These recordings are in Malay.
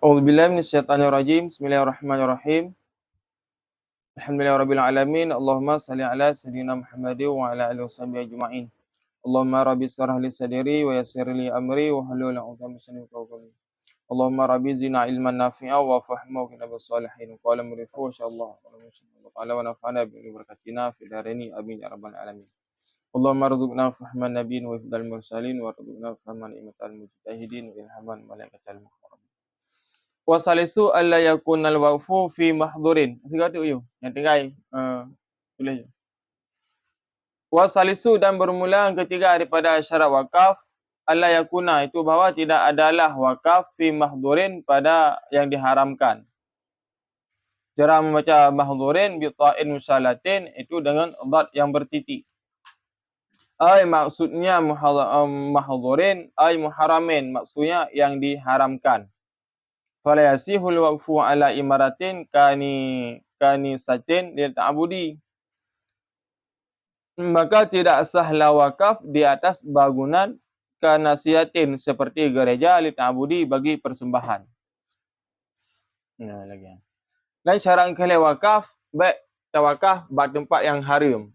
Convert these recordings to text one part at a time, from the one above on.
A'udzubillahi minasyaitonirrajim. Bismillahirrahmanirrahim. Alhamdulillahirabbil alamin. Allahumma shalli ala sayyidina Muhammadin wa ala alihi washabihi ajmain. Allahumma rabbi shrah li sadri wa yassir li amri wa hlul 'uqdatam min lisani yafqahu qawli. Allahumma rabbi zidna ilman nafi'a wa fahma wa qina bis-shalihin. Qala murifu insyaallah. Wa ta'ala wa nafa'ana bi barakatina fi darini amin ya rabbal alamin. Allahumma rzuqna fahman nabiyyin wa hifdzal mursalin wa rzuqna fahman imatal mujtahidin wa ilhaman malaikatal muqarrabin. Wasalisu alla yakunal waqfu fi mahdhurin. Siapa tu you? Yang tinggal tulis je. Wasalisu dan bermula ketiga daripada syarat wakaf alla yakuna itu bahawa tidak adalah wakaf fi mahdhurin pada yang diharamkan. Cara membaca mahdhurin bi ta'in musalatin itu dengan dad yang bertitik. Ai maksudnya mahdhurin ai muharamin, maksudnya yang diharamkan. Fala yasihul waqfu ala imaratin kanisatin lil ta'budi. Maka tidak sahlah wakaf di atas bangunan kanasiatin seperti gereja lil ta'budi bagi persembahan. Nah lagi. Dan syarat kali wakaf baik tawakaf bak tempat yang haram.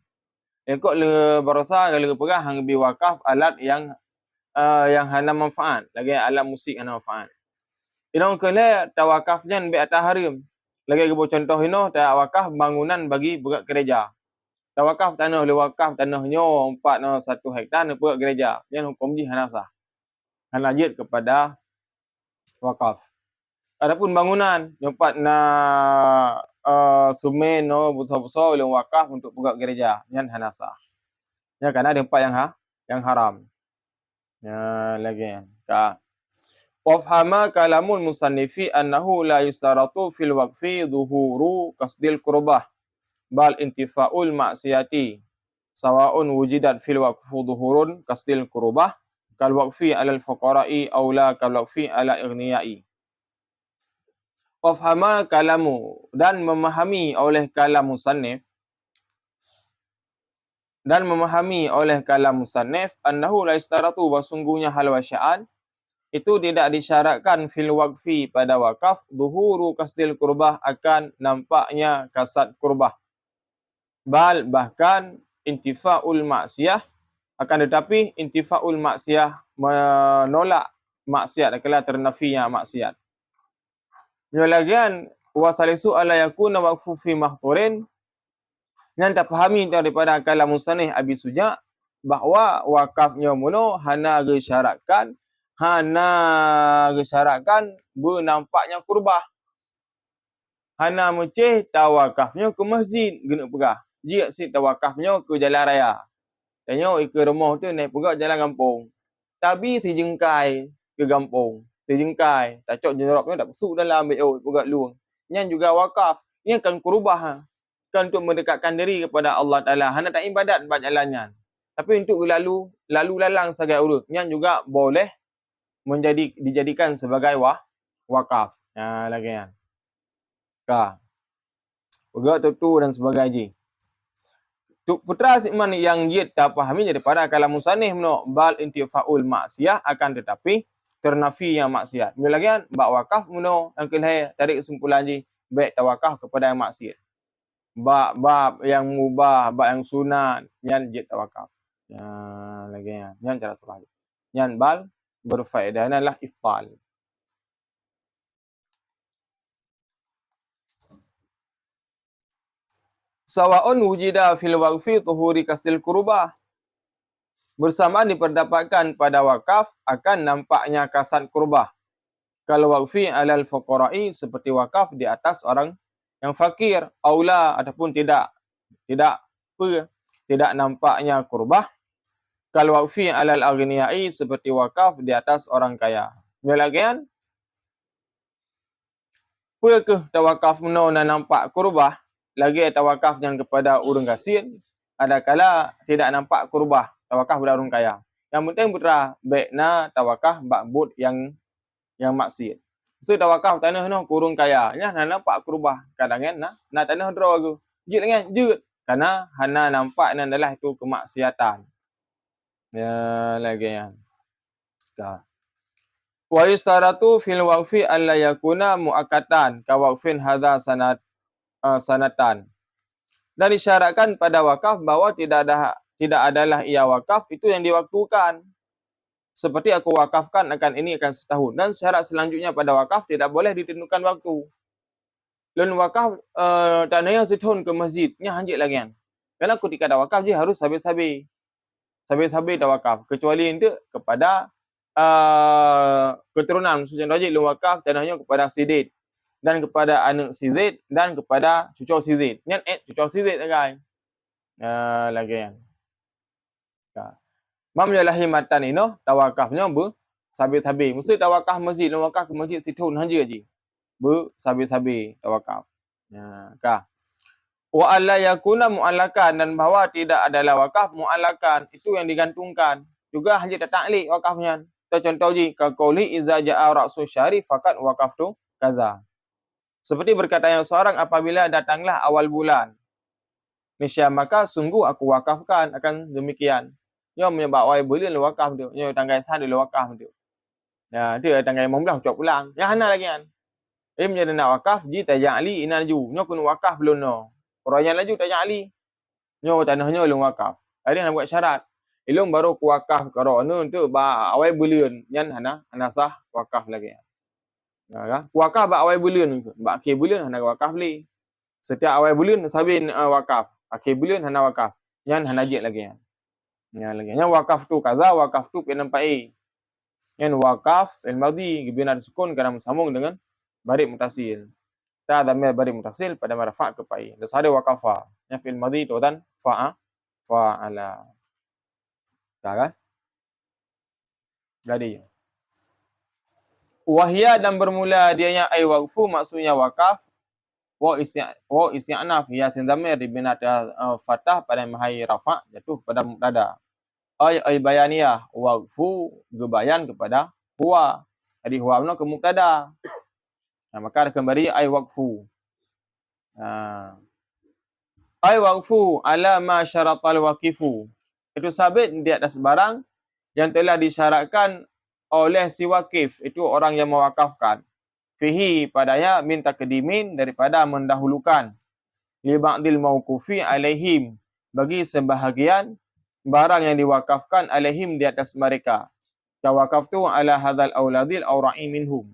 Ikut le barosa kalau pegah hang bi wakaf alat yang hana manfaat, lagi alat musik hana manfaat. Inong kele tawakafnya be atas haram. Lagi ke contoh ino tawakaf bangunan bagi buat gereja. Tawakaf tanah oleh wakaf tanahnya 1 hektar nak buat gereja. Yang hukum ji hana sah. Hana jid kepada wakaf. Adapun bangunan tempat na sumen no besar-besar oleh wakaf untuk buat gereja, yang hana sah. Ya karena tempat yang haram. Ya lagi ka. Wafhama kalamul musannifi annahu la yusaratu fil waqfi dhuhuru qasdil qurbah bal intifa'ul ma'siyati sawa'un wujidat fil waqfu dhuhurun qasdil qurbah kal waqfi 'alal fuqara'i aw la kal waqfi 'ala ighniyai. Wafhama kalamu dan memahami oleh kalam musannif annahu la yusaratu wasungguhnya hal wasya'an itu tidak disyaratkan fil waqfi pada wakaf dhuhuru qasdil qurbah akan nampaknya kasat qurbah. Bal bahkan intifa'ul maksiyah akan tetapi intifa'ul maksiyah menolak maksiat adalah ternafinya maksiat. Lagian wasalisu ala yakuna waqfu fi mahdhurin yang tak fahami daripada kalam musannif Abi Suja bahawa wakafnya muno hana gesyaratkan bernampaknya kurbah. Hana meceh tawakafnya ke masjid guna pegah. Jia si tawakafnya ke jalan raya. Tanya ke rumah tu naik pegah jalan kampung. Tapi si jengkai ke kampung. Si jengkai tak cok jeropnya tak masuk dalam ambil pegah luang. Yang juga wakaf. Ini kan kurbah. Kan untuk mendekatkan diri kepada Allah Ta'ala. Hana tak ibadat buat jalannya. Tapi untuk lalu lalang sebagai urut. Yang juga boleh dijadikan sebagai wakaf. Ya lagi ya. Ka. Pegak tu dan sebagainya. Putra sikman yang dia tak fahami daripada kalam musannif no bal intifa'ul maksiyah akan tetapi ternafi yang maksiat. Bila lagi bak wakaf muno yang kena tarik kesimpulan ji baik tawakaf kepada yang maksiat. Bab yang mubah, bab yang sunat, yang dia tawakaf. Ya lagi ya. Yang cara surah. Yang bal berfaedah adalah iftal. Sawa'un wujida fil waqfi tuhuri kastil qurbah. Bersamaan diperdapatkan pada wakaf akan nampaknya kasat kurbah. Kalau waqfi alal fuqara'i seperti wakaf di atas orang yang fakir, aula ataupun tidak nampaknya kurbah. Kalau waqfi alal aghniyai seperti wakaf di atas orang kaya. Lagian apakah tawakaf meno nampak kurbah? Lagi tawakaf yang kepada orang kasin, adakala tidak nampak kurbah, tawakaf kepada orang kaya. Yang penting putra baikna tawakaf ba'bud yang maksiat. So tawakaf tanah no kurung kaya, nya nampak kurbah. Kadang na tanah draw aku. Jut dengan jut. Karena hana nampak nan adalah itu kemaksiatan. Ya lagi ya. Wa yustaratu fil waqfi alla yakuna muakkatan ka waqfin hadza sanatan. Dan disyaratkan pada wakaf bahwa tidak adalah ia wakaf itu yang diwaktukan. Seperti aku wakafkan akan ini akan setahun. Dan syarat selanjutnya pada wakaf tidak boleh ditentukan waktu. Lun wakaf tanahnya setahun ke masjidnya hanjit lagi kan. Karena ketika ada wakaf dia harus habis-habis. Habis-habis dah wakaf. Kecuali itu kepada keturunan Sunan Rajid lun wakaf tanahnya kepada Sidid dan kepada anak Sidid dan kepada cucu Sidid. Ni cucu Sidid kan. Lagi kan. Mam yalah himatan ini tawakafnya sabit-habis. Mesti tawakaf masjid, tawakaf ke masjid setahun hanja je. Sabit-habis tawakaf. Kah. Wa alla yakuna mu'allakan, dan bahawa tidak adalah wakaf mu'allakan, itu yang digantungkan. Juga hanya tak ta'liq wakafnya. Contoh je, ka qauli iza ja'a ra'su syarif faqad waqaftu kaza. Seperti berkata yang seorang, apabila datanglah awal bulan niscaya maka sungguh aku wakafkan akan demikian. Nyo menyebab awal bulan lu wakaf tu. Nyo tanggal 1 lu wakaf tu. Ya, dia tanggal 15 cok pulang. Yang hana lagi kan. Menjadi nak wakaf ji tajak ali ina ju. Nyo kun wakaf belum no. Orang yang laju tajak ali. Nyo tanahnya lu wakaf. Ada nak buat syarat. Ilung baru ku wakaf karo anu tu ba awal bulan nyan hana sah wakaf lagi. Ya, ku wakaf ba awal bulan tu. Ba akhir bulan hana wakaf li. Setiap awal bulan sabin wakaf. Akhir bulan hana wakaf. Nyan hana jek lagi. Yang wakaf tu kaza, wakaf tu penampai. Yang wakaf al-madhi gibina sukun kerana sambung dengan barik mutasil. Ta damir barik mutasil pada marfa' ke pai. Das ada wakafa. Yang fil madhi tu dan fa'ala. Kan? Jadi wahya dan bermula dianya ay waqfu maksudnya wakaf. Wa isya'naf ya damir dibina fatah pada mahai rafa' jatuh pada mubtada. Ay bayaniyah waqfu gebayan kepada huwa. Jadi huwa ke mubtada. Maka kembali ay waqfu. Ay waqfu ala ma syaratal waqifu. Itu sabit di atas barang yang telah disyaratkan oleh si waqif. Itu orang yang mewakafkan. Fihi padanya min takdimin daripada mendahulukan. Li ba'dil mauqufi alaihim. Bagi sebahagian barang yang diwakafkan alaihim di atas mereka. Tawakaftu ala hadzal auladil aura'i minhum.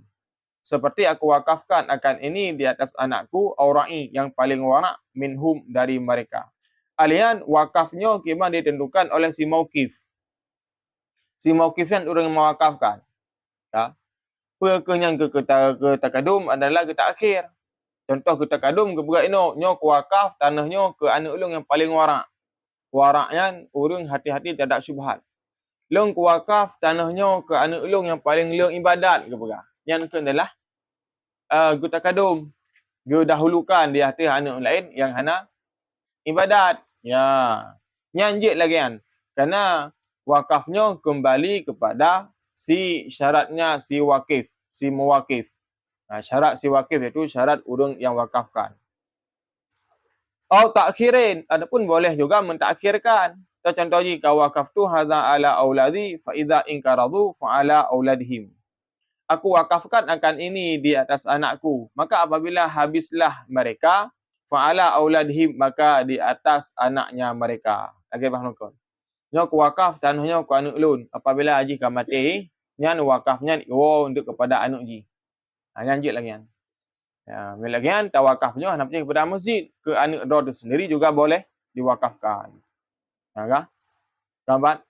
Seperti aku wakafkan akan ini di atas anakku aura'i yang paling warak minhum dari mereka. Alian wakafnya kima ditentukan oleh si mauqif. Si mauqif yang orang yang mewakafkan. Ya. Pekenyan ke takadum adalah ke takhir. Contoh ke takadum ke berat ino, nyo ku wakaf tanahnya ke anak ulung yang paling warak. Waraknya urung hati-hati tidak syubhat. Long ku wakaf tanahnya ke anak ulung yang paling leung ibadat ke berah. Yang ke adalah guta kadum. Gu dahulukan di hati anak lain yang hana ibadat. Ya. Nyanjit lagi kan. Karena wakafnya kembali kepada si syaratnya si wakif, si muwakif. Syarat si wakif itu syarat urung yang wakafkan. Takhirin, adapun boleh juga mentakhirkan. Contoh jika wakaftu hadza ala auladi fa idza inkaradu fa ala auladihim. Aku wakafkan akan ini di atas anakku, maka apabila habislah mereka fa ala auladihim, maka di atas anaknya mereka. Lagi faham kon. Nyo ku wakaf tanahnya ku anak ulun, apabila haji ka mati, nyan wakafnya untuk kepada anak ji. Nyanjit lagi kan. Ya, lagian tawakafnya hendak kepada masjid ke anak dor itu sendiri juga boleh diwakafkan. Kah? Sahabat.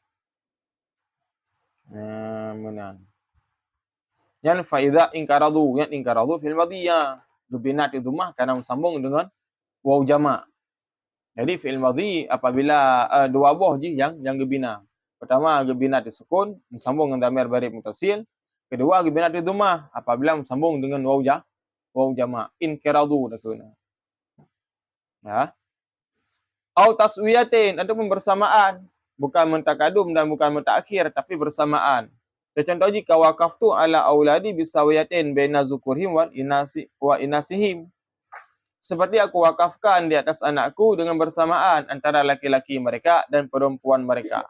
Benar. Yang faida inkaradu, yang inkaradu fil madiyah. Gebinat itu mah karena sambung dengan waw jama'. Jadi fil madhi apabila dua buah je yang gebina. Pertama gebina disukun sambung dengan dhamir barik mutasil. Kedua gebina di dhammah apabila sambung dengan waw jama' inkaradu dakuna. Ya. Au taswiyatin ataupun bersamaan, bukan mentakadum dan bukan mentakhir tapi bersamaan. Contoh jika wakaftu ala auladi bisawiyatin baina zukurhim wa inasihim. Seperti aku wakafkan di atas anakku dengan bersamaan antara laki-laki mereka dan perempuan mereka.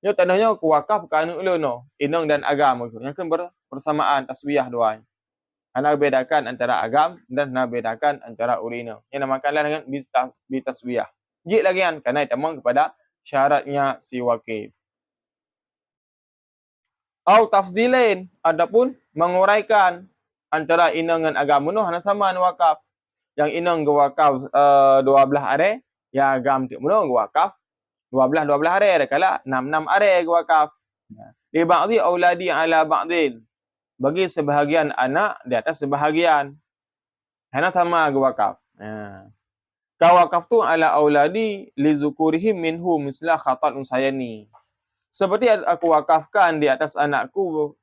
Yo tanahnya aku wakaf ke anu ulun no, inong dan agam. Yang kan persamaan taswiyah dua. Ana bedakan antara agam dan ana bedakan antara urina. Yang namakanlah dengan bitaswiyah. Jik lagi kan kerana temang kepada syaratnya si wakif. Au tafdilain, adapun menguraikan antara ina dengan agam menuh hana sama dengan wakaf. Yang ina ke wakaf 12 hari, ya agam tik menuh ke wakaf 12 hari, ada kala 6 hari ke wakaf. Li ba'dhi auladi ala ba'din. Bagi sebahagian anak di atas sebahagian. Hana sama ke wakaf. Ka wakaf tu ala auladi li zukurihim minhu misla khatat unsayani. Seperti aku wakafkan di atas anakku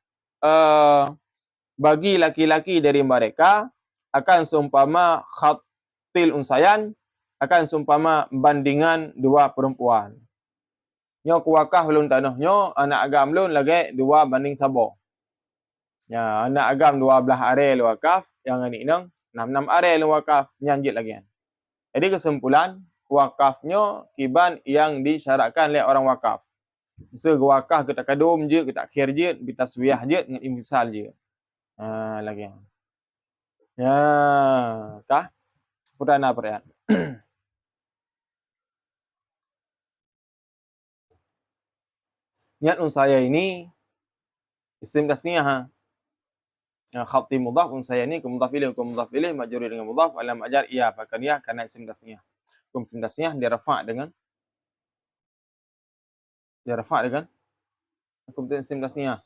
bagi laki-laki dari mereka akan seumpama khatil unsayan, akan seumpama bandingan dua perempuan. Nyo ku wakaf belum tanahnya, anak agam belum lagi 2:1. Ya, anak agam 12 hari lu wakaf, yang ini nang 6 hari lu wakaf, nyanjit lagi. Jadi kesimpulan, wakafnya kiban yang disyaratkan oleh orang wakaf. Masa wakaf kita kadum je, kita akhir je, bitaswiyah je, dengan imtisal je. Lagi. Ya, kah? Perdana perayaan. Niat saya ini isim tasniyah. Khati mudhaf saya ini ke mudhaf ilaih majrur dengan mudhaf alam ajar ia apakan ya karena isim tasniyah. Isim tasniyah dia rafa' dengan hukum isim tasniyah.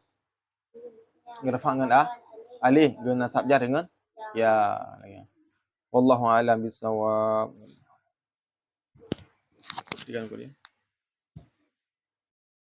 Dia rafa' dengan alih dengan nasab jar dengan ya. Wallahu a'lam bissawab. Sekian kuliah.